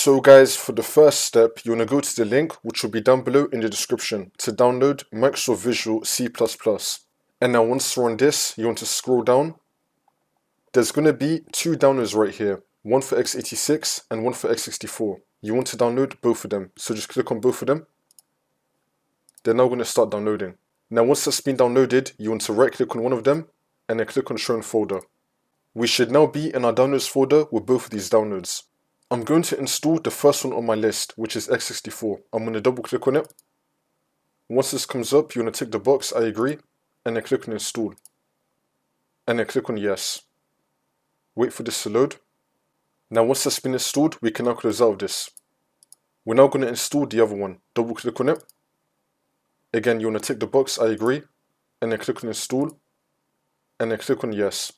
So guys, for the first step, you want to go to the link which will be down below in the description to download Microsoft Visual C++. And now once you're on this, you want to scroll down. There's going to be two downloads right here, one for x86 and one for x64. You want to download both of them, so just click on both of them. They're now going to start downloading. Now once that's been downloaded, you want to right click on one of them and then click on show in folder. We should now be in our downloads folder with both of these downloads. I'm going to install the first one on my list, which is x64. I'm going to double click on it. Once this comes up, you want to tick the box, I agree, and then click on install. And then click on yes. Wait for this to load. Now once that's been installed, we can now close out of this. We're now going to install the other one. Double click on it. Again, you want to tick the box, I agree, and then click on install, and then click on yes.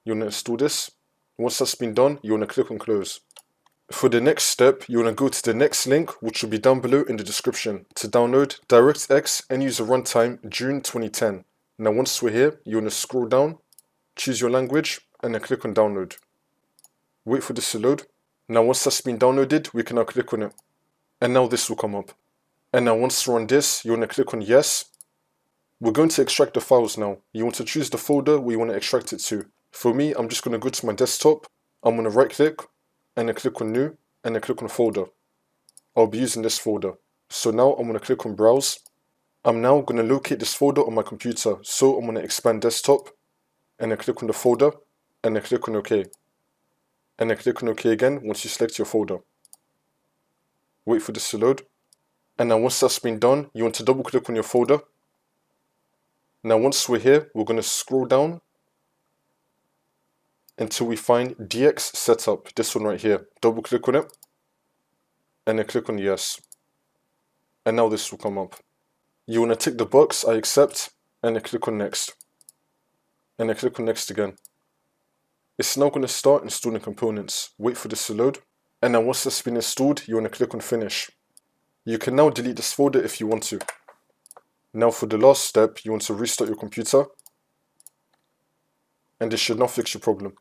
You want to install this. Once that's been done, you want to click on close. For the next step, you want to go to the next link, which will be down below in the description, to download DirectX End User Runtime June 2010. Now once we're here, you want to scroll down, choose your language, and then click on download. Wait for this to load. Now once that's been downloaded, we can now click on it. And now this will come up. And now once we're on this, you want to click on yes. We're going to extract the files now. You want to choose the folder where you want to extract it to. For me, I'm just going to go to my desktop. I'm going to right click and then click on new and then click on folder. I'll be using this folder. So now I'm going to click on browse. I'm now going to locate this folder on my computer. So I'm going to expand desktop and then click on the folder and then click on OK. And then click on OK again once you select your folder. Wait for this to load. And now once that's been done, you want to double click on your folder. Now once we're here, we're going to scroll down until we find DX Setup, this one right here. Double click on it and then click on yes. And now this will come up. You want to tick the box, I accept, and then click on next. And then click on next again. It's now going to start installing components. Wait for this to load. And now once that's been installed, you want to click on finish. You can now delete this folder if you want to. Now for the last step, you want to restart your computer. And this should now fix your problem.